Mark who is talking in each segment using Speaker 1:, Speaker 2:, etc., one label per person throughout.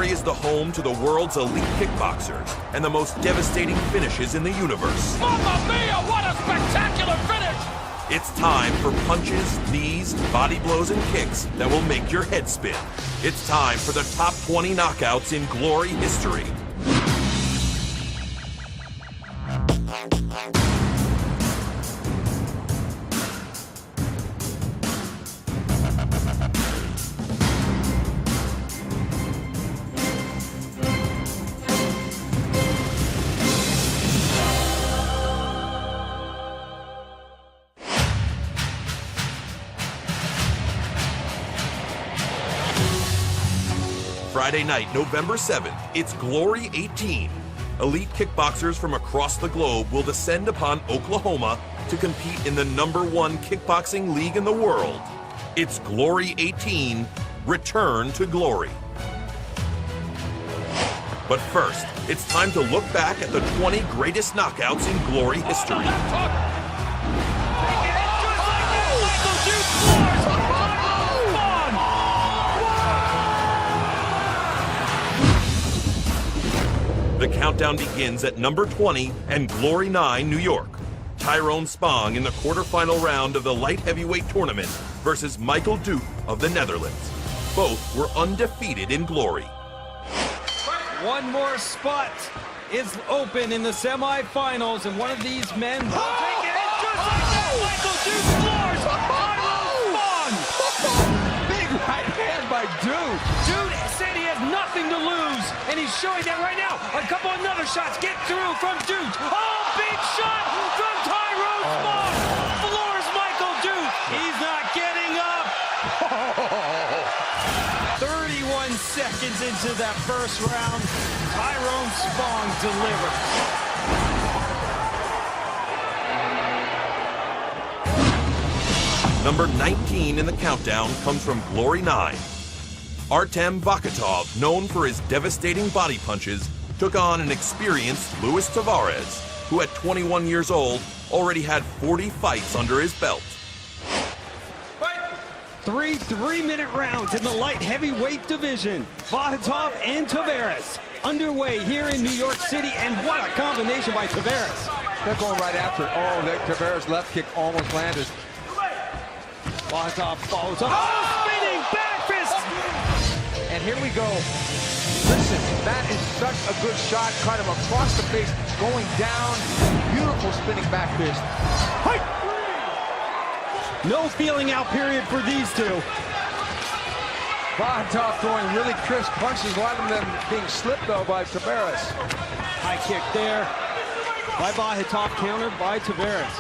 Speaker 1: Glory is the home to the world's elite kickboxers and the most devastating finishes in the universe.
Speaker 2: Mamma mia, what a spectacular finish!
Speaker 1: It's time for punches, knees, body blows, and kicks that will make your head spin. It's time for the top 20 knockouts in Glory history. Friday night, November 7th, it's Glory 18. Elite kickboxers from across the globe will descend upon Oklahoma to compete in the #1 kickboxing league in the world. It's Glory 18, Return to Glory. But first, it's time to look back at the 20 greatest knockouts in Glory history. The countdown begins at number 20 and Glory 9, New York. Tyrone Spong in the quarterfinal round of the light heavyweight tournament versus Michael Duke of the Netherlands. Both were undefeated in Glory.
Speaker 3: One more spot is open in the semifinals, and one of these men will take it. It's just like that. Michael Duke floors Tyrone Spong. Big right hand by Duke. Dude said he has nothing to lose, and he's showing that right now. A couple of other shots get through from Duke. Oh, big shot from Tyrone Spong. Floors Michael Duke. He's not getting up. 31 seconds into that first round, Tyrone Spong delivers.
Speaker 1: Number 19 in the countdown comes from Glory 9. Artem Vakatov, known for his devastating body punches, took on an experienced Luis Tavares, who at 21 years old already had 40 fights under his belt.
Speaker 3: Three 3-minute rounds in the light heavyweight division. Vakatov and Tavares underway here in New York City, and what a combination by Tavares.
Speaker 4: They're going right after it. Oh, that Tavares left kick almost landed.
Speaker 3: Vakatov follows up. Oh, spinning back fist!
Speaker 4: And here we go. Listen, that is such a good shot, kind of across the face, going down. Beautiful spinning back fist.
Speaker 3: Fight! No feeling out period for these two.
Speaker 4: Vakatov throwing really crisp punches, a lot of them being slipped though by Tavares.
Speaker 3: High kick there by Vakatov, countered by Tavares.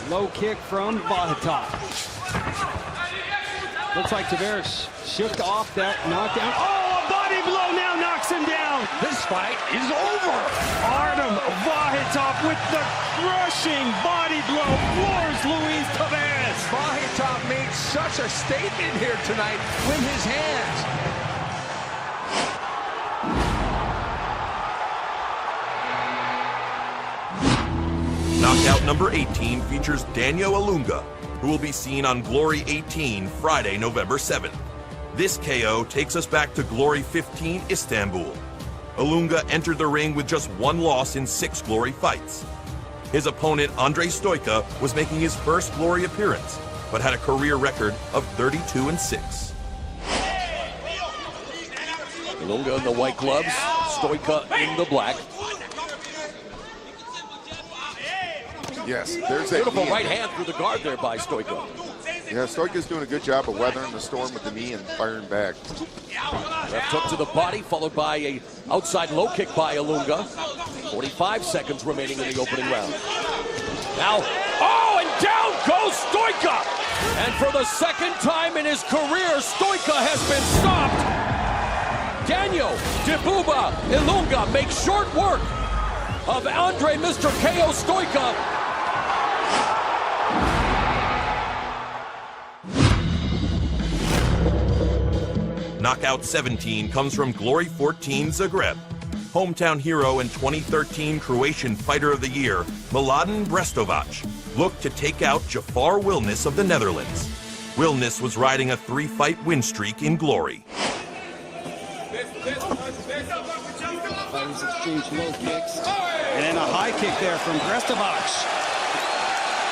Speaker 3: Low kick from Vakatov. Looks like Tavares shook off that knockdown. Oh, a body blow now knocks him down.
Speaker 4: This fight is over.
Speaker 3: Artem Vakatov with the crushing body blow floors Luis Tavares.
Speaker 4: Vakatov made such a statement here tonight with his hands.
Speaker 1: Knockout number 18 features Daniel Ilunga, who will be seen on Glory 18 Friday, November 7th. This KO takes us back to Glory 15 Istanbul. Ilunga entered the ring with just one loss in 6 Glory fights. His opponent, Andrei Stoica, was making his first Glory appearance, but had a career record of 32-6.
Speaker 5: Ilunga in the white gloves, Stoica in the black.
Speaker 6: Yes, there's a
Speaker 5: Beautiful right hand through the guard there by Stoica.
Speaker 6: Yeah, Stoica's doing a good job of weathering the storm with the knee and firing back.
Speaker 5: Left hook to the body, followed by a outside low kick by Ilunga. 45 seconds remaining in the opening round. Now, oh, and down goes Stoica! And for the second time in his career, Stoica has been stopped. Daniel Dibuba Ilunga makes short work of Andre Mr. KO Stoica.
Speaker 1: Knockout 17 comes from Glory 14 Zagreb. Hometown hero and 2013 Croatian Fighter of the Year, Mladen Brestovac, looked to take out Jafar Wilnis of the Netherlands. Wilnis was riding a 3-fight win streak in Glory.
Speaker 3: Boys exchange low kicks. And then a high kick there from Grestevac.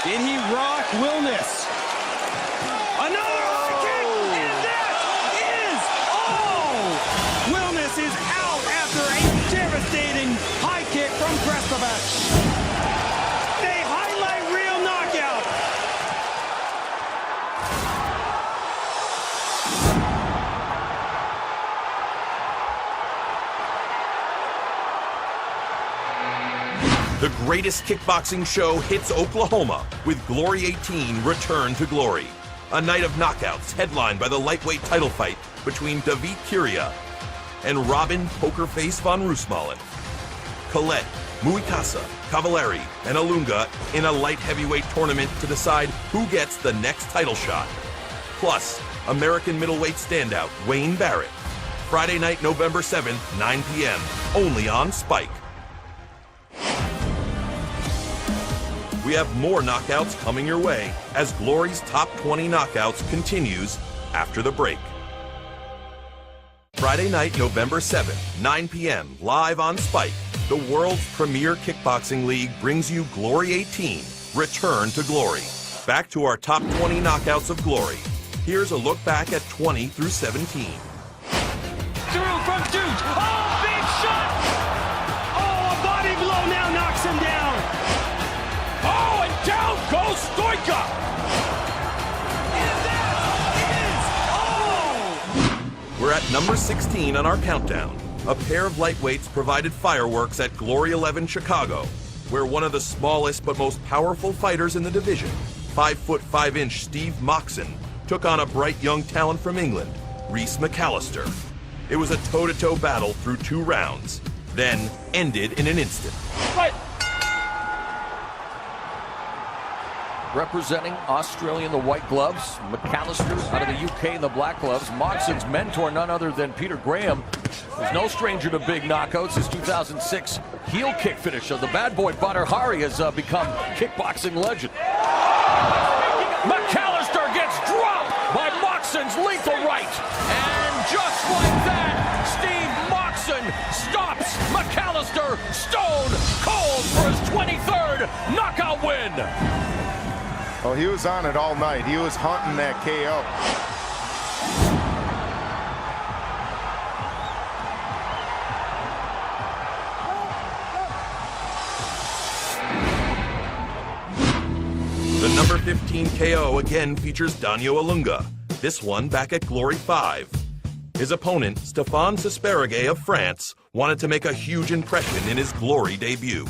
Speaker 3: Did he rock Wilness? Another high kick! And that is all! Wilness is out after a devastating high kick from Grestevac. They highlight reel knockout.
Speaker 1: The greatest kickboxing show hits Oklahoma with Glory 18 Return to Glory. A night of knockouts headlined by the lightweight title fight between David Curia and Robin Pokerface von Roosmalen. Colette, Muikasa, Cavallari, and Alunga in a light heavyweight tournament to decide who gets the next title shot. Plus, American middleweight standout Wayne Barrett. Friday night, November 7th, 9 p.m., only on Spike. We have more knockouts coming your way as Glory's Top 20 Knockouts continues after the break. Friday night, November 7th, 9 p.m., live on Spike, the world's premier kickboxing league brings you Glory 18, Return to Glory. Back to our Top 20 Knockouts of Glory. Here's a look back at 20 through 17.
Speaker 3: Through from Duke. Oh, big shot! Oh, a body blow now knocks him down.
Speaker 5: Oh, and down goes Stoica!
Speaker 3: And that is all!
Speaker 1: We're at number 16 on our countdown. A pair of lightweights provided fireworks at Glory 11 Chicago, where one of the smallest but most powerful fighters in the division, 5'5" Steve Moxon, took on a bright young talent from England, Rhys McAllister. It was a toe-to-toe battle through 2 rounds, then ended in an instant.
Speaker 5: Representing Australia in the white gloves, McAllister out of the UK in the black gloves. Moxon's mentor, none other than Peter Graham, who's no stranger to big knockouts. His 2006 heel kick finish of the bad boy Badr Hari has become kickboxing legend. McAllister gets dropped by Moxon's lethal right. And just like that, Steve Moxon stops McAllister stone cold for his 23rd knockout win.
Speaker 6: Oh, he was on it all night. He was hunting that KO.
Speaker 1: The number 15 KO again features Daniel Alunga, this one back at Glory 5. His opponent, Stéphane Sesperigué of France, wanted to make a huge impression in his Glory debut.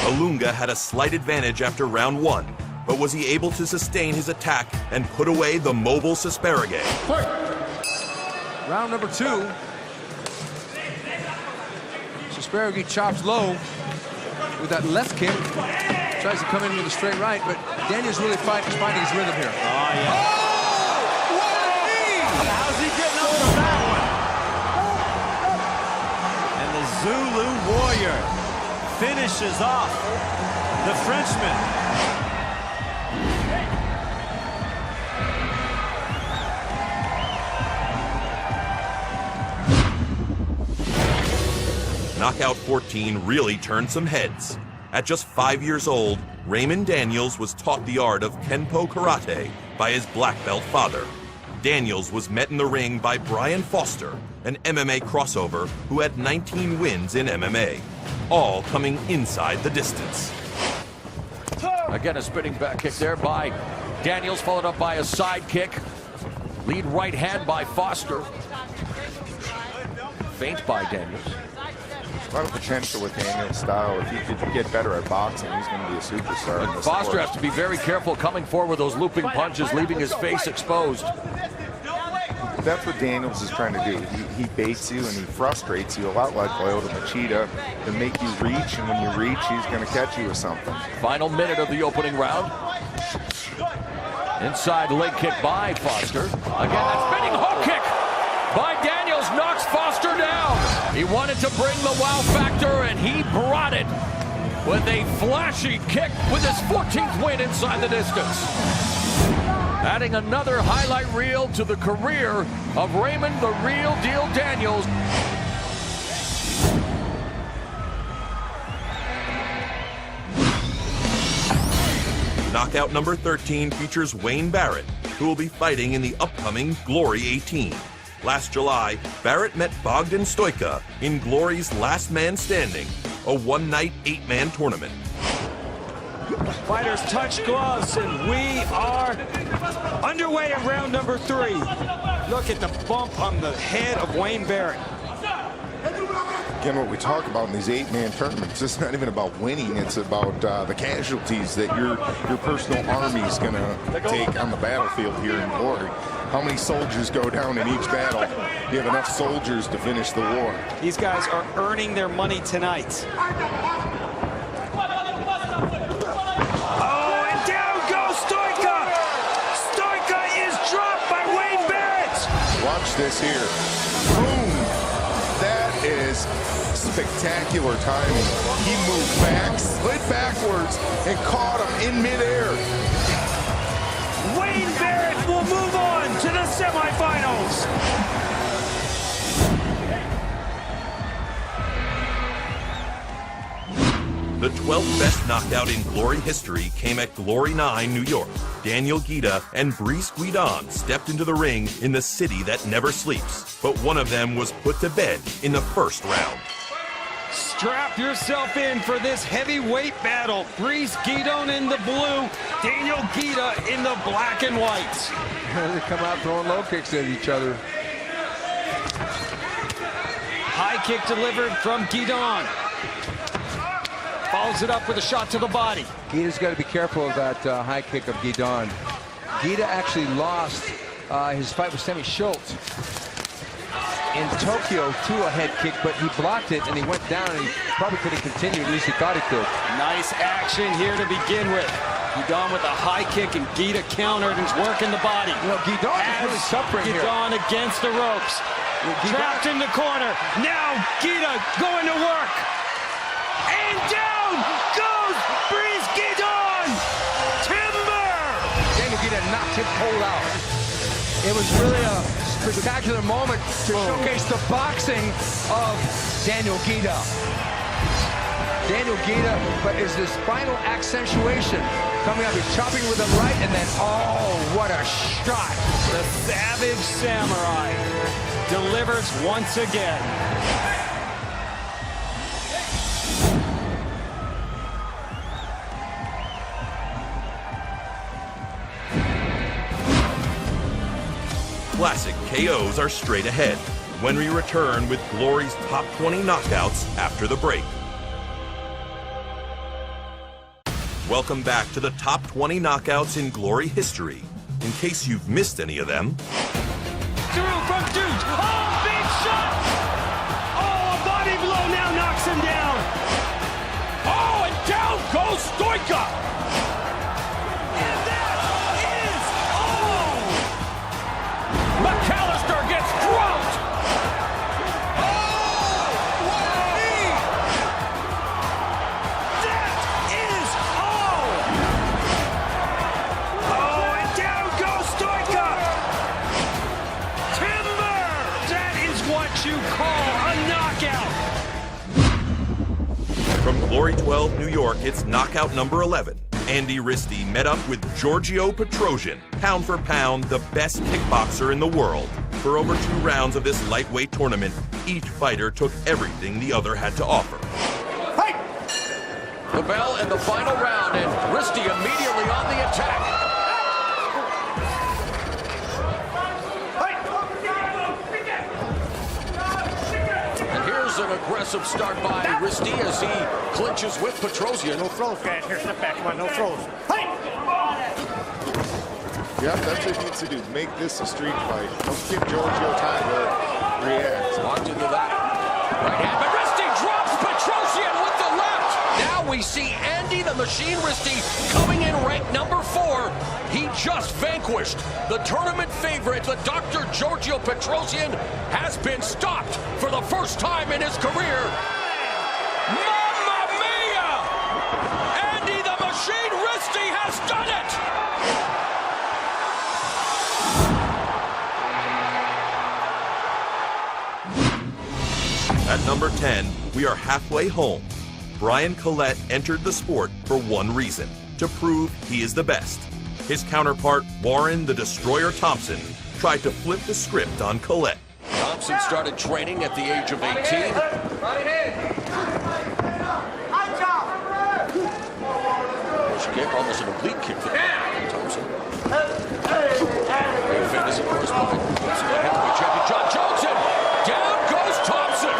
Speaker 1: Alunga had a slight advantage after round 1, but was he able to sustain his attack and put away the mobile Sesperigué?
Speaker 4: Round number 2. Sesperigué chops low with that left kick. Tries to come in with a straight right, but Daniels really finding his rhythm here.
Speaker 3: Oh, yeah.
Speaker 4: Oh! What a knee!
Speaker 3: How's he getting up from that one? And the Zulu Warrior finishes off the Frenchman.
Speaker 1: Knockout 14 really turned some heads. At just 5 years old, Raymond Daniels was taught the art of Kenpo Karate by his black belt father. Daniels was met in the ring by Brian Foster, an MMA crossover who had 19 wins in MMA, all coming inside the distance.
Speaker 5: Again, a spinning back kick there by Daniels, followed up by a side kick. Lead right hand by Foster. Feint by Daniels.
Speaker 6: A lot of potential with Daniel's style. If he could get better at boxing, he's going to be a superstar.
Speaker 5: But Foster has to be very careful coming forward with those looping punches, leaving his face exposed.
Speaker 6: That's what Daniels is trying to do. He baits you and he frustrates you a lot like Lyoto Machida to make you reach, and when you reach, he's going to catch you with something.
Speaker 5: Final minute of the opening round. Inside leg kick by Foster. Again, that spinning hook kick by Daniels knocks Foster down. He wanted to bring the wow factor, and he brought it with a flashy kick with his 14th win inside the distance. Adding another highlight reel to the career of Raymond the Real Deal Daniels.
Speaker 1: Knockout number 13 features Wayne Barrett, who will be fighting in the upcoming Glory 18. Last July, Barrett met Bogdan Stoika in Glory's Last Man Standing, a one-night, 8-man tournament.
Speaker 3: Fighters touch gloves, and we are underway in round number 3. Look at the bump on the head of Wayne Barrett.
Speaker 6: Again, what we talk about in these 8-man tournaments, it's not even about winning. It's about the casualties that your personal army is going to take on the battlefield here in Glory. How many soldiers go down in each battle? You have enough soldiers to finish the war.
Speaker 3: These guys are earning their money tonight. Oh, and down goes Stoika! Stoika is dropped by Wayne Barrett!
Speaker 6: Watch this here. Boom! That is spectacular timing. He moved back, slid backwards, and caught him in midair.
Speaker 3: Wayne Barrett will move on to the semifinals.
Speaker 1: The 12th best knockout in Glory history came at Glory 9, New York. Daniel Guida and Brice Guidon stepped into the ring in the city that never sleeps, but one of them was put to bed in the first round.
Speaker 3: Strap yourself in for this heavyweight battle. Brice Guidon in the blue, Daniel Guida in the black and white.
Speaker 4: They come out throwing low kicks at each other.
Speaker 3: High kick delivered from Guidon. Follows it up with a shot to the body.
Speaker 4: Guida's got to be careful of that high kick of Guidon. Guida actually lost his fight with Semi Schultz in Tokyo to a head kick, but he blocked it and he went down, and he probably could have continued. At least he thought he could.
Speaker 3: Nice action here to begin with. Guidon with a high kick, and Guida countered and is working the body.
Speaker 4: You know, Guidon is really suffering here.
Speaker 3: Guidon against the ropes. Trapped in the corner. Now Guida going to work. And down goes Brice Guidon! Timber!
Speaker 4: Daniel Guida knocked him cold out. It was really a spectacular moment to showcase the boxing of Daniel Guida. Daniel Guida, but is this final accentuation coming up? He's chopping with the right, and then, oh, what a shot.
Speaker 3: The Savage Samurai delivers once again.
Speaker 1: Classic KOs are straight ahead when we return with Glory's top 20 knockouts after the break. Welcome back to the top 20 knockouts in Glory history. In case you've missed any of them.
Speaker 3: Through from Duke. Oh, big shot! Oh, a body blow now knocks him down.
Speaker 5: Oh, and down goes Stoika!
Speaker 3: And that is all!
Speaker 5: McAllister gets dropped!
Speaker 3: Oh, what a knee! That is all! Oh, and down goes Stoika! Timber! That is what you call a knockout!
Speaker 1: From Glory 12, New York, it's knockout number 11. Andy Risti met up with Giorgio Petrosian, pound for pound, the best kickboxer in the world. For over 2 rounds of this lightweight tournament, each fighter took everything the other had to offer.
Speaker 5: Fight! The bell in the final round, and Risti immediately on the attack. And here's an aggressive start by Risti as he clinches with Petrosian.
Speaker 7: No throws, guys. Here, step back. Come on, no throws.
Speaker 6: Yeah, that's what he needs to do. Make this a street fight. Don't give Giorgio time to react.
Speaker 5: Locked into that right hand, but Risti drops Petrosian with the left. Now we see Andy the Machine Risti coming in ranked number 4. He just vanquished the tournament favorite, the Dr. Giorgio Petrosian, has been stopped for the first time in his career. Mamma mia! Andy the Machine Risti has done it!
Speaker 1: At number 10, we are halfway home. Brian Collette entered the sport for one reason: to prove he is the best. His counterpart, Warren the Destroyer Thompson, tried to flip the script on Colette.
Speaker 5: Thompson started training at the age of 18. Push kick, almost an oblique kick for Thompson. Very famous, of course, by heavyweight champion John Jones. And down goes Thompson.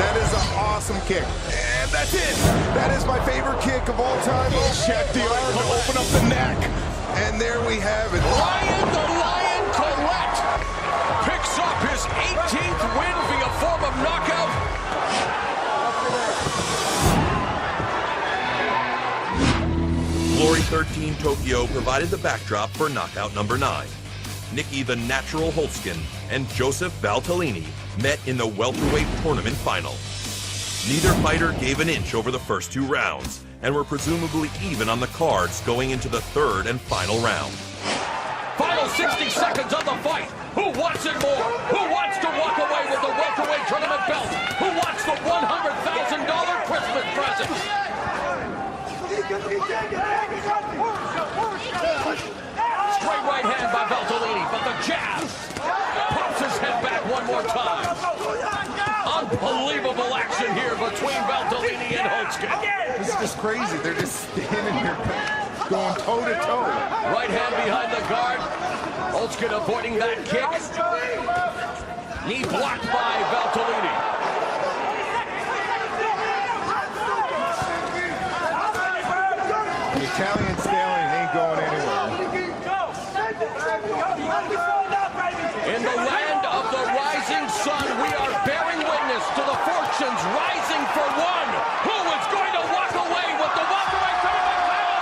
Speaker 6: That is an awesome kick. And that's it. That is my favorite kick of all time. Oh, check the arm to open up the neck. And there we have it.
Speaker 5: Ryan the Lion Colette picks up his 18th win via form of knockout.
Speaker 1: Glory 13 Tokyo provided the backdrop for knockout number 9. Nicky the Natural Holtzkin and Joseph Valtellini met in the welterweight tournament final. Neither fighter gave an inch over the first 2 rounds and were presumably even on the cards going into the 3rd and final round.
Speaker 5: Final 60 seconds of the fight. Who wants it more? Who wants to walk away with the welterweight tournament belt? Who wants the $100,000 Christmas present? Straight right hand by Valtellini, but the jab pops his head back one more time. Unbelievable action here between Valtellini and Holtzkin.
Speaker 6: This is just crazy. They're just standing here going toe-to-toe.
Speaker 5: Right hand behind the guard. Holtzkin avoiding that kick. Knee blocked by Valtellini.
Speaker 6: The Italian stallion ain't going anywhere.
Speaker 5: In the land of the rising sun, we are bearing witness to the fortunes rising for one. Who is going to walk away with the welterweight tournament title?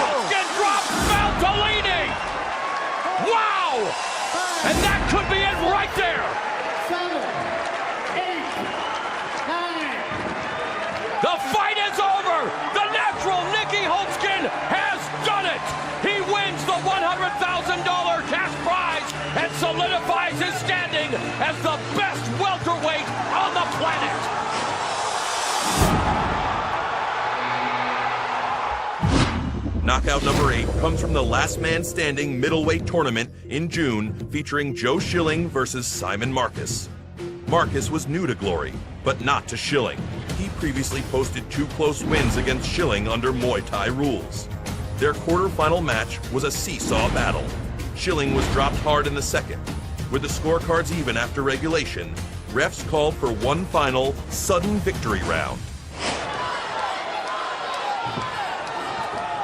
Speaker 5: Holtzkin drops Valtellini. Wow! And that could be it right there.
Speaker 8: 7, 8, 9.
Speaker 5: The fight is over. The natural Nicky Holtzkin has done it. He wins the $100,000 cash prize and solidifies his standing as the best welterweight on the planet.
Speaker 1: Knockout number 8 comes from the last man standing middleweight tournament in June featuring Joe Schilling versus Simon Marcus. Marcus was new to Glory, but not to Schilling. He previously posted 2 close wins against Schilling under Muay Thai rules. Their quarterfinal match was a seesaw battle. Schilling was dropped hard in the second. With the scorecards even after regulation, refs called for one final, sudden victory round.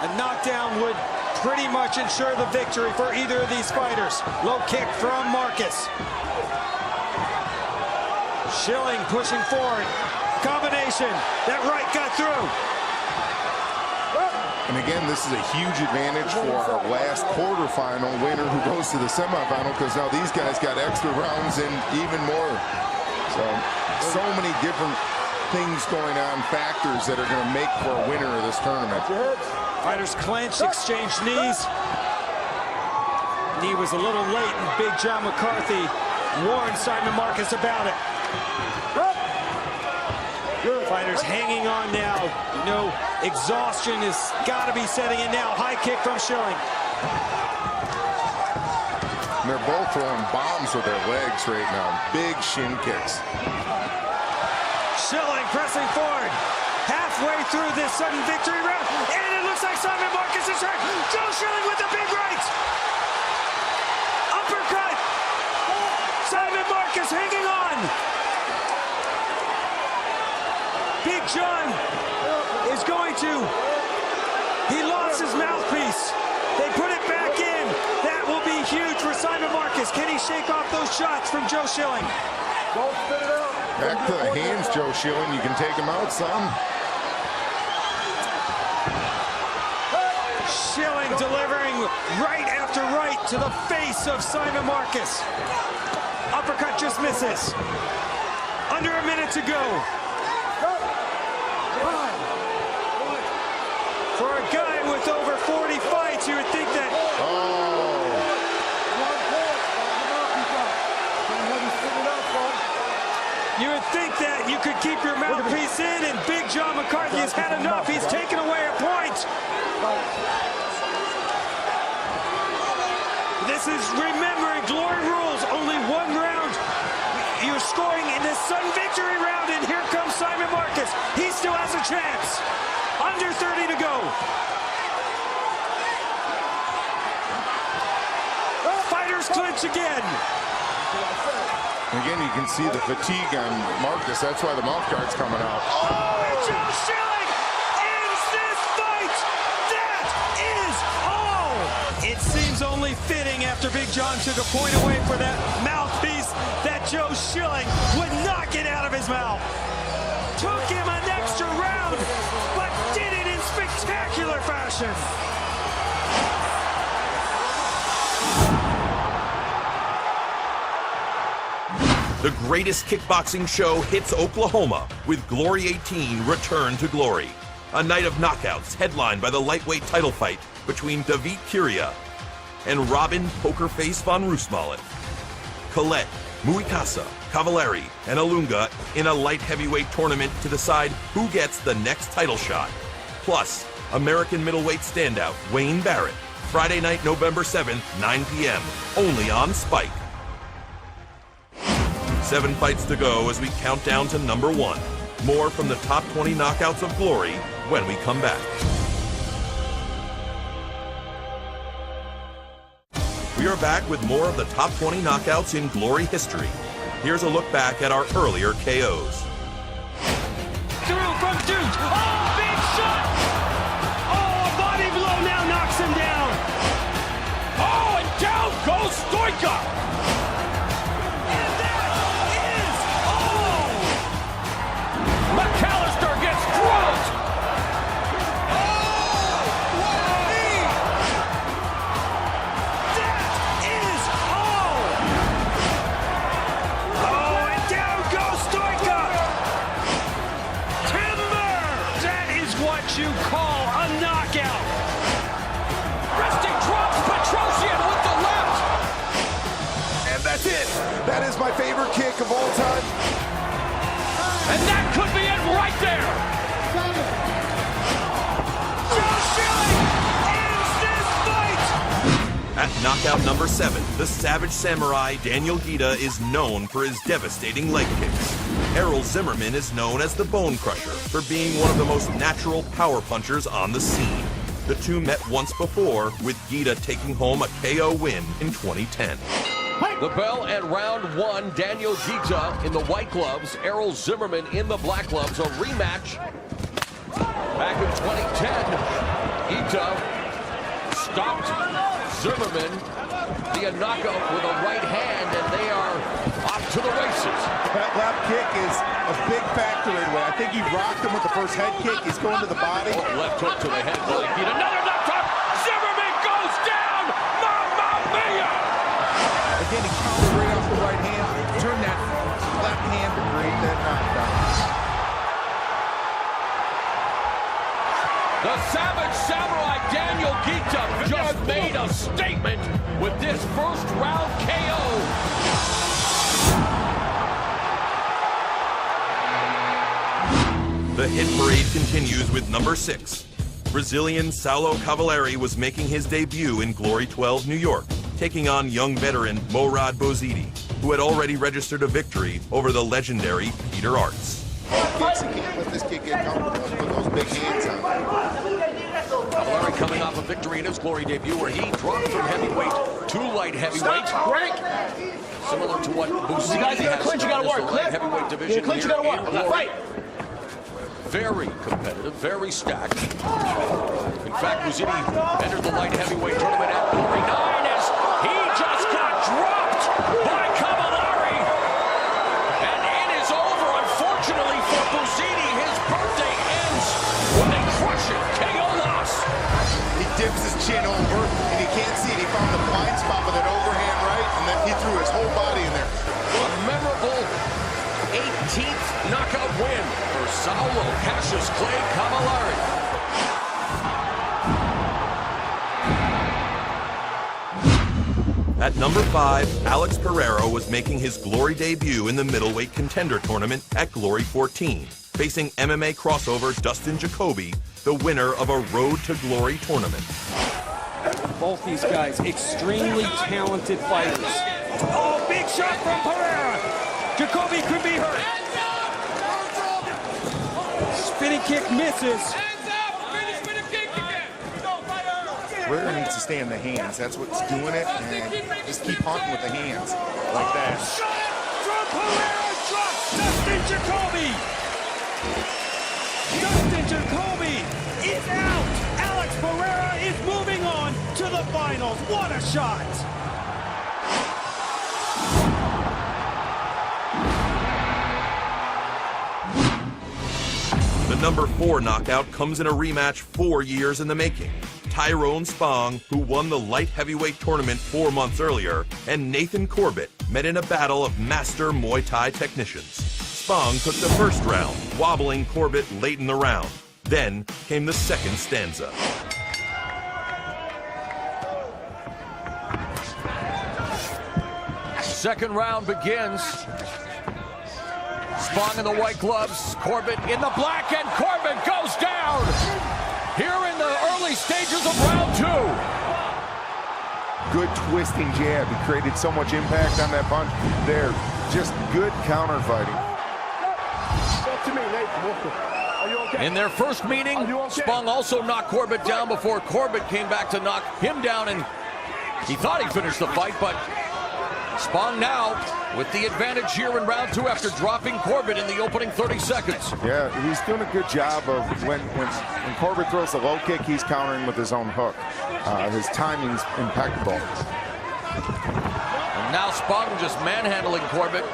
Speaker 3: A knockdown would pretty much ensure the victory for either of these fighters. Low kick from Marcus. Schilling pushing forward. Combination. That right got through.
Speaker 6: And again, this is a huge advantage for our last quarterfinal winner who goes to the semifinal, because now these guys got extra rounds and even more. So many different things going on, factors that are going to make for a winner of this tournament.
Speaker 3: Fighters clenched, exchanged knees. Knee was a little late, and Big John McCarthy warned Simon Marcus about it. Fighters hanging on now. You know, exhaustion has got to be setting in now. High kick from Schilling.
Speaker 6: And they're both throwing bombs with their legs right now. Big shin kicks.
Speaker 3: Schilling pressing forward. Halfway through this sudden victory round. And it looks like Simon Marcus is hurt. Joe Schilling with the big right. Uppercut. Simon Marcus hanging on. Big John is going to, he lost his mouthpiece. They put it back in. That will be huge for Simon Marcus. Can he shake off those shots from Joe Schilling?
Speaker 6: Back to the hands, Joe Schilling. You can take him out, son.
Speaker 3: Schilling delivering right after right to the face of Simon Marcus. Uppercut just misses. Under a minute to go. For a guy with over 40 fights, you would think that... You would think that you could keep your mouthpiece in, and Big John McCarthy has had enough. He's This is, remembering, Glory rules, only one round. You're scoring in this sudden victory round, and here comes Simon Marcus. He still has a chance. Under 30 to go. Fighters clinch again.
Speaker 6: Again, you can see the fatigue on Marcus. That's why the mouth guard's coming out.
Speaker 3: Oh, and Joe Schilling ends this fight. That is all. It seems only fitting after Big John took a point away for that mouthpiece that Joe Schilling would not get out of his mouth. Took him an extra round, but did it in spectacular fashion.
Speaker 1: The greatest kickboxing show hits Oklahoma with Glory 18 Return to Glory. A night of knockouts headlined by the lightweight title fight between David Kiria and Robin Pokerface von Roosmalen. Colette, Muikasa, Cavallari, and Alunga in a light heavyweight tournament to decide who gets the next title shot. Plus, American middleweight standout Wayne Barrett. Friday night, November 7th, 9 p.m. Only on Spike. 7 fights to go as we count down to number 1. More from the top 20 knockouts of Glory when we come back. We are back with more of the top 20 knockouts in Glory history. Here's a look back at our earlier KOs.
Speaker 3: Through from Duke. Oh, big shot! Oh, a body blow now knocks him down.
Speaker 5: Oh, and down goes Stoica.
Speaker 2: McAllister gets dropped.
Speaker 3: That is all. Oh, and down goes Stoica. Timber. That is what you call a knockout.
Speaker 2: Resting drops Petrosian with the left.
Speaker 6: And that's it. That is my favorite kick of all time.
Speaker 2: And that could be it right there.
Speaker 3: Joe Schilling ends this fight.
Speaker 1: At knockout number 7, the Savage Samurai Daniel Guida is known for his devastating leg kicks. Errol Zimmerman is known as the Bone Crusher for being one of the most natural power punchers on the scene. The two met once before, with Guida taking home a KO win in 2010.
Speaker 5: The bell at round 1. Daniel Guida in the white gloves, Errol Zimmerman in the black gloves. A rematch back in 2010. Guida stopped Zimmerman via knockout with a right hand, and they are off to the races.
Speaker 9: That left kick is a big factor in it. I think he rocked him with the first head kick. He's going to the body.
Speaker 5: Oh, left hook to the head. Guida.
Speaker 2: Another left hook. Zimmerman goes down. Mamma mia.
Speaker 9: Again, he countered right off the right hand. Turned that left hand to create that knockdown.
Speaker 5: The Savage Samurai Daniel Guida just made a statement with this first round KO.
Speaker 1: The hit parade continues with number 6. Brazilian Saulo Cavallari was making his debut in Glory 12, New York, taking on young veteran Morad Bozidi, who had already registered a victory over the legendary Peter Arts.
Speaker 6: Kicks, he can't let this kick get comfortable. Put those big hands on him.
Speaker 5: Cavallari coming off a victory in his Glory debut where he dropped from heavyweight to light heavyweight. Similar to what Bozidi has done in the light heavyweight division here in Glory. Very competitive, very stacked. In fact, Bozidi entered the light heavyweight tournament at Glory 9 as he just got dropped by Cavallari. And it is over, unfortunately for Bozidi. His birthday ends with a crushing KO loss.
Speaker 9: He dips his chin over, and he can't see it. He found the blind spot with an overhand right, and then he threw his whole body in there.
Speaker 5: A memorable 18th knockout win for Saulo Cassius Clay Cavallari.
Speaker 1: At number 5, Alex Pereira was making his Glory debut in the middleweight contender tournament at Glory 14, facing MMA crossover Dustin Jacoby, the winner of a Road to Glory tournament.
Speaker 3: Both these guys, extremely talented fighters. Oh, big shot from Pereira. Jacoby could be hurt. Spinning kick misses.
Speaker 9: Pereira needs to stay in the hands. That's what's doing it. And just keep hunting with the hands like that.
Speaker 3: Shot from Pereira. Drops Dustin Jacoby. Dustin Jacoby is out. Alex Pereira is moving on to the finals. What a shot.
Speaker 1: The number 4 knockout comes in a rematch 4 years in the making. Tyrone Spong, who won the light heavyweight tournament 4 months earlier, and Nathan Corbett met in a battle of master Muay Thai technicians. Spong took the first round, wobbling Corbett late in the round. Then came the second stanza.
Speaker 5: Second round begins. Spong in the white gloves, Corbett in the black, and Corbett goes down here in the early stages of round 2.
Speaker 6: Good twisting jab. He created so much impact on that punch there. Just good counter fighting.
Speaker 5: In their first meeting, Spong also knocked Corbett down before Corbett came back to knock him down, and he thought he finished the fight, but Spong now with the advantage here in round 2 after dropping Corbett in the opening 30 seconds.
Speaker 6: Yeah, he's doing a good job of when Corbett throws the low kick, he's countering with his own hook. His timing's impeccable.
Speaker 5: And now Spong just manhandling Corbett,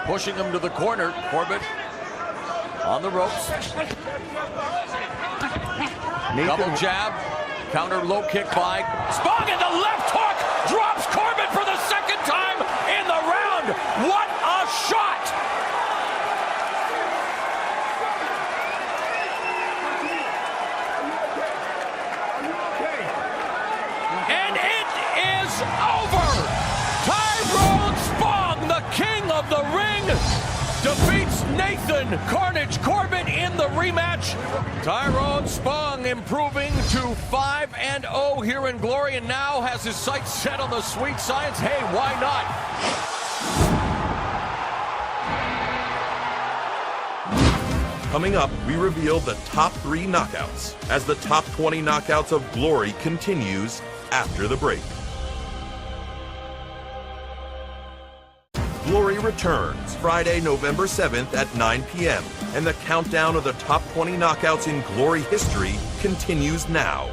Speaker 5: pushing him to the corner. Corbett on the ropes. Double jab, counter low kick by Spong, and the left hook drops Corbett for the second time in the round. What a shot! And it is over. Tyrone Spong, the king of the ring, defeats Nathan Carnage Corbett in the rematch. Tyrone Spong improving to 5-0 here in Glory, and now has his sights set on the sweet science. Hey, why not?
Speaker 1: Coming up, we reveal the top 3 knockouts as the top 20 knockouts of Glory continues after the break. Glory returns Friday, November 7th at 9 p.m. and the countdown of the top 20 knockouts in Glory history continues now.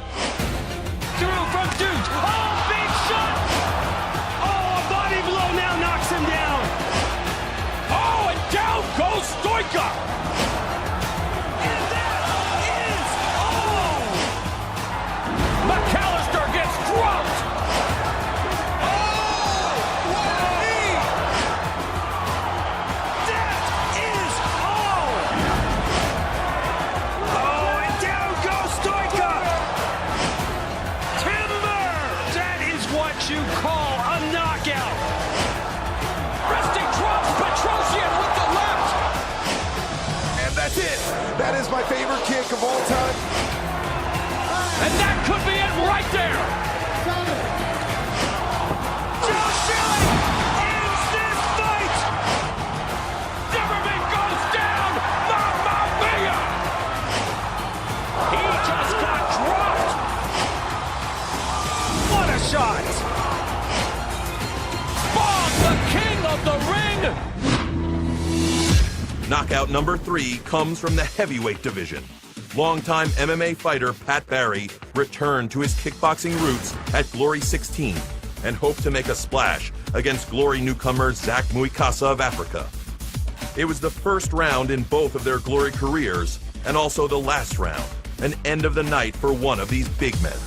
Speaker 3: Through from Duke. Oh, big shot. Oh, a body blow now knocks him down.
Speaker 5: Oh, and down goes Stoica.
Speaker 3: And that is all.
Speaker 5: McAllister gets dropped.
Speaker 3: You call a knockout.
Speaker 5: Resting drops Petrosian with the left.
Speaker 6: And that's it. That is my favorite kick of all time.
Speaker 5: And that could be it right there.
Speaker 3: Joe Shelley ends this fight.
Speaker 5: Zimmerman goes down. Mamma mia. He just got dropped.
Speaker 3: What a shot.
Speaker 5: The king of the ring!
Speaker 1: Knockout number 3 comes from the heavyweight division. Longtime MMA fighter Pat Barry returned to his kickboxing roots at Glory 16 and hoped to make a splash against Glory newcomer Zach Muikasa of Africa. It was the first round in both of their Glory careers and also the last round, an end of the night for one of these big men.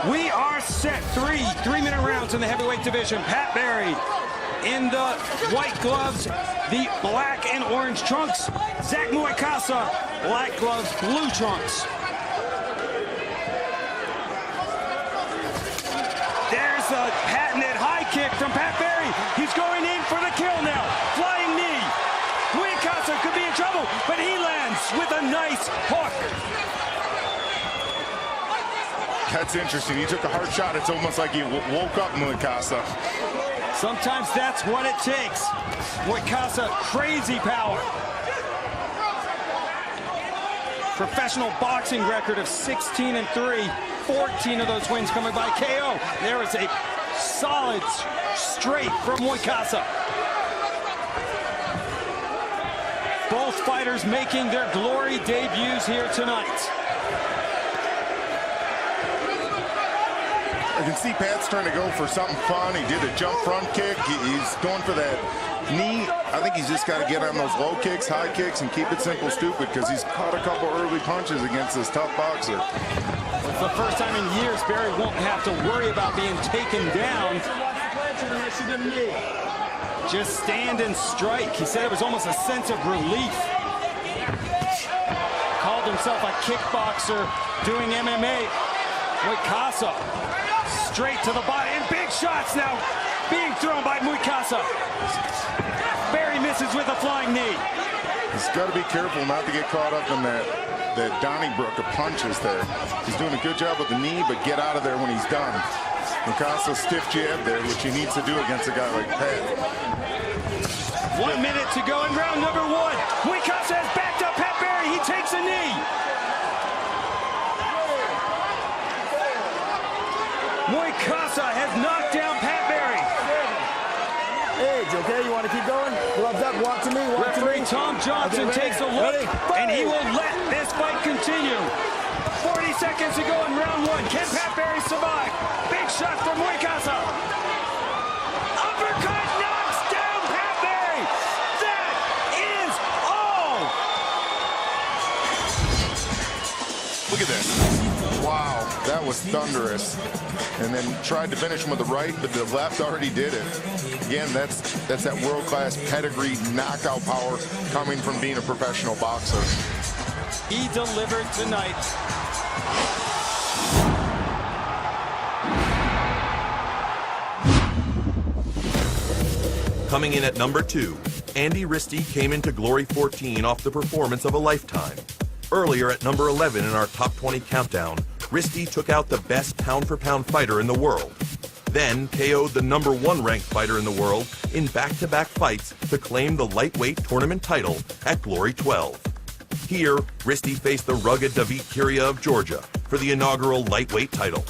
Speaker 3: We are set. 3-minute rounds in the heavyweight division. Pat Barry in the white gloves, the black and orange trunks. Zach Muikasa, black gloves, blue trunks. There's a patented high kick from Pat Barry. He's going in for the kill now. Flying knee. Muikasa could be in trouble, but he lands with a nice hook.
Speaker 6: That's interesting. He took a hard shot. It's almost like he woke up Moicasa.
Speaker 3: Sometimes that's what it takes. Moicasa, crazy power. Professional boxing record of 16-3. 14 of those wins coming by KO. There is a solid straight from Moicasa. Both fighters making their Glory debuts here tonight.
Speaker 6: I can see Pat's trying to go for something fun. He did a jump front kick. He's going for that knee. I think he's just got to get on those low kicks, high kicks, and keep it simple, stupid, because he's caught a couple early punches against this tough boxer.
Speaker 3: For the first time in years, Barry won't have to worry about being taken down. Just stand and strike. He said it was almost a sense of relief. Called himself a kickboxer doing MMA. Moicasa straight to the body, and big shots now being thrown by Moicasa. Barry misses with a flying knee.
Speaker 6: He's got to be careful not to get caught up in that Donnybrook of punches there. He's doing a good job with the knee, but get out of there when he's done. Moicasa stiff jab there, which he needs to do against a guy like Pat.
Speaker 3: 1 minute to go in round number 1. Moicasa has backed up Pat Barry. He takes a knee. Moicasa has knocked down Pat Barry.
Speaker 10: Age, okay? You want to keep going? Gloves up, walk to me, walk to me.
Speaker 3: Referee Tom Johnson takes a look, and he will let this fight continue. 40 seconds to go in round 1. Can Pat Barry survive? Big shot from Moicasa. Uppercut knocks down Pat Barry. That is all.
Speaker 6: Look at this. Wow, that was thunderous. And then tried to finish him with the right, but the left already did it. Again, that's that world-class pedigree knockout power coming from being a professional boxer.
Speaker 3: He delivered tonight.
Speaker 1: Coming in at number 2, Andy Risty came into Glory 14 off the performance of a lifetime. Earlier at number 11 in our top 20 countdown, Risty took out the best pound-for-pound fighter in the world. Then KO'd the number 1 ranked fighter in the world in back-to-back fights to claim the lightweight tournament title at Glory 12. Here, Risty faced the rugged David Kiria of Georgia for the inaugural lightweight title.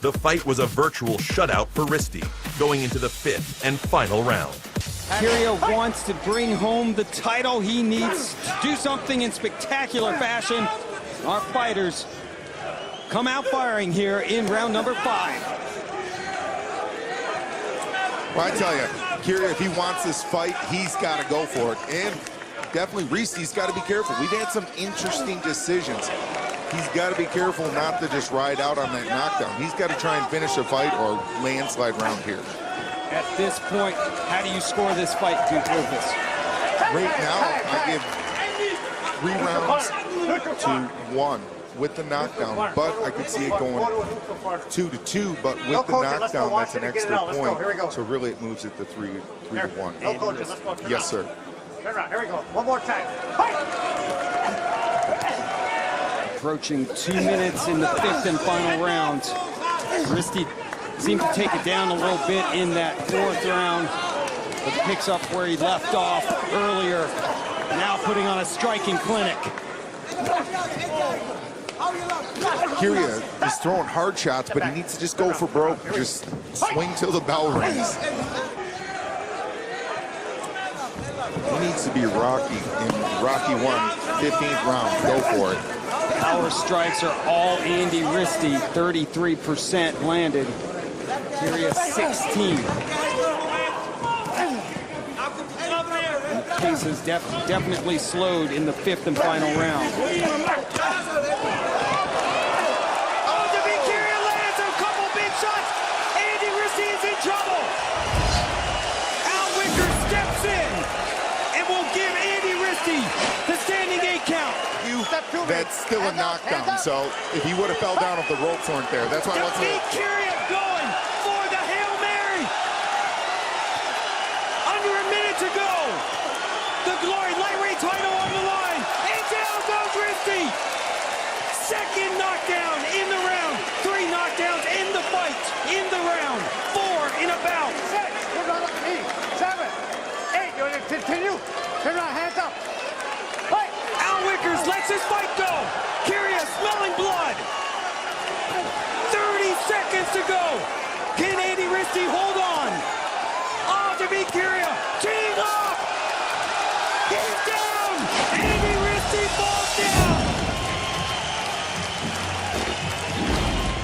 Speaker 1: The fight was a virtual shutout for Risty, going into the 5th and final round.
Speaker 3: Kiria wants to bring home the title. He needs to do something in spectacular fashion. Our fighters come out firing here in round number 5.
Speaker 9: Well, I tell you, Kiria, if he wants this fight, he's got to go for it. And definitely Risty's got to be careful. We've had some interesting decisions. He's got to be careful not to just ride out on that knockdown. He's got to try and finish a fight or landslide round here.
Speaker 3: At this point, how do you score this fight, Duke Rufus?
Speaker 9: Right now, I give 3 rounds to 1 with the knockdown, but I could see it going 2-2, but with the knockdown, that's an extra point. So really it moves it to 3-1. Yes, sir.
Speaker 10: Here we go. One more time.
Speaker 3: Approaching 2 minutes in the 5th and final round. Risty seemed to take it down a little bit in that 4th round, but picks up where he left off earlier. Now putting on a striking clinic.
Speaker 9: Kiria is throwing hard shots, but he needs to just go for broke. Just swing till the bell rings. He needs to be Rocky in Rocky 1, 15th round. Go for it.
Speaker 3: Power strikes are all Andy Risty, 33% landed. Kiria 16. The pace is definitely slowed in the 5th and final round. Oh, David Kiria lands a couple big shots. Andy Risty is in trouble. Al Wicker steps in and will give Andy Risty the standing 8 count.
Speaker 9: That's still a knockdown, so if he would have fell down if the ropes weren't there, that's why I want to...
Speaker 3: David Kiria going for the Hail Mary. Under a minute to go. The Glory lightweight title on the line. And down goes Risty. Second knockdown in the round. to go. Can Andy Risty hold on? Oh, David Curia, teeing off. He's down. Andy Risty falls down.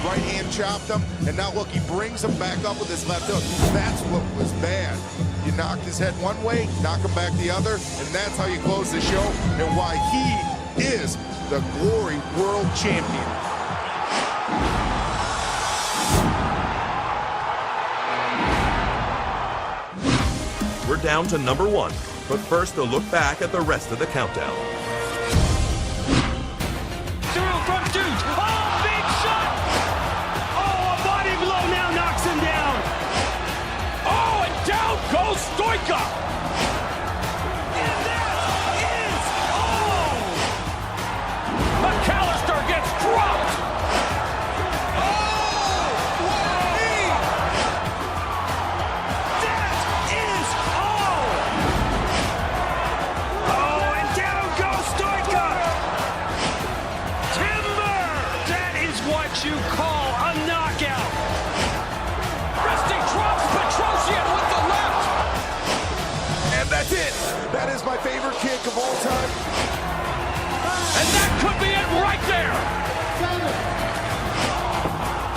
Speaker 9: Right hand chopped him, and now look, he brings him back up with his left hook. That's what was bad. You knocked his head one way, knock him back the other, and that's how you close the show, and why he is the Glory World Champion.
Speaker 1: We're down to number 1, but first a look back at the rest of the countdown.
Speaker 3: Through from Dude. Oh, big shot. Oh, a body blow now knocks him down.
Speaker 5: Oh, and down goes Stoika.
Speaker 3: And that is all.
Speaker 5: McAllister gets dropped.
Speaker 3: That is all. Oh, and down goes Stoika. Timber. That is what you call a knockout.
Speaker 5: Risty drops Petrosian with the left.
Speaker 9: And that's it. That is my favorite kick of all time.
Speaker 5: And that could be it right there.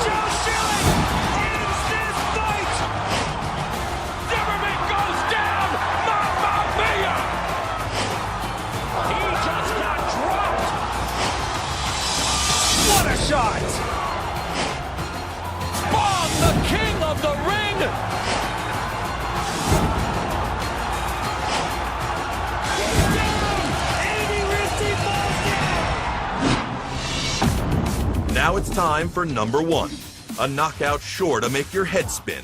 Speaker 3: Joe Schilling ends this fight.
Speaker 5: Zimmerman goes down. Mamma mia. He just got dropped.
Speaker 3: What a shot.
Speaker 5: Spawn, the king of the ring.
Speaker 3: Andy Risty falls down.
Speaker 1: Now it's time for number 1, a knockout sure to make your head spin.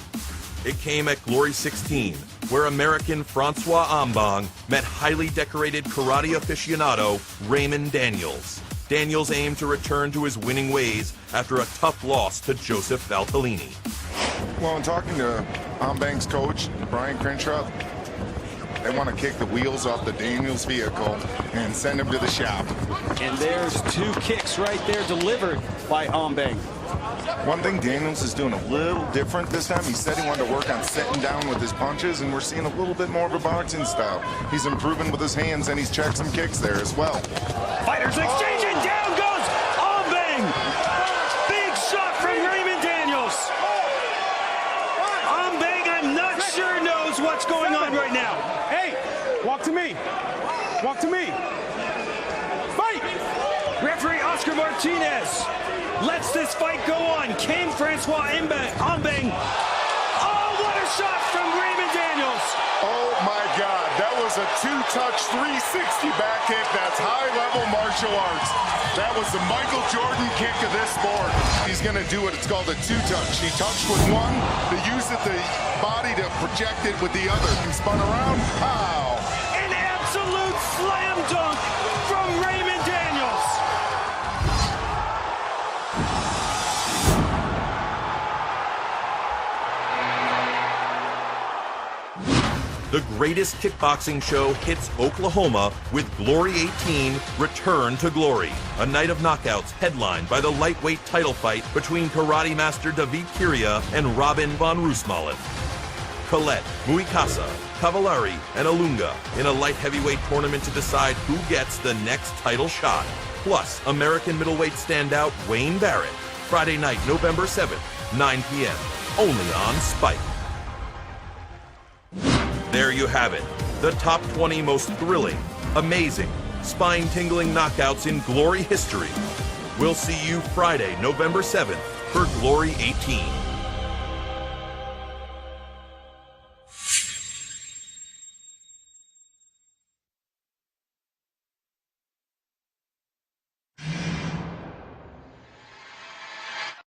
Speaker 1: It came at Glory 16, where American Francois Ambang met highly decorated karate aficionado Raymond Daniels. Daniels aimed to return to his winning ways after a tough loss to Joseph Valtellini.
Speaker 9: Well, in talking to Ambang's coach, Brian Crenshaw, they want to kick the wheels off the Daniels vehicle and send him to the shop.
Speaker 11: And there's 2 kicks right there delivered by Ambang.
Speaker 9: One thing Daniels is doing a little different this time, he said he wanted to work on setting down with his punches, and we're seeing a little bit more of a boxing style. He's improving with his hands, and he's checked some kicks there as well.
Speaker 3: Fighters exchanging. Down goes Ambang. Big shot from Raymond Daniels. Ambang, I'm not sure knows what's going on right now.
Speaker 10: Hey, walk to me. Walk to me. Fight!
Speaker 3: Referee Oscar Martinez lets this fight go on. Can Francois Ambang. Oh, what a shot from Raymond Daniels.
Speaker 9: Oh my God, that was a 2-touch 360 back kick. That's high-level martial arts. That was the Michael Jordan kick of this sport. He's gonna do it, it's called a 2-touch. He touched with one, to use it, the body to project it with the other. He spun around, pow!
Speaker 3: An absolute slam dunk from Raymond Daniels.
Speaker 1: The greatest kickboxing show hits Oklahoma with Glory 18 Return to Glory, a night of knockouts headlined by the lightweight title fight between karate master David Curia and Robin von Roosmalen. Colette, Muikasa, Cavallari, and Alunga in a light heavyweight tournament to decide who gets the next title shot. Plus, American middleweight standout Wayne Barrett. Friday night, November 7th, 9 p.m. Only on Spike. There you have it. The top 20 most thrilling, amazing, spine-tingling knockouts in Glory history. We'll see you Friday, November 7th for Glory 18.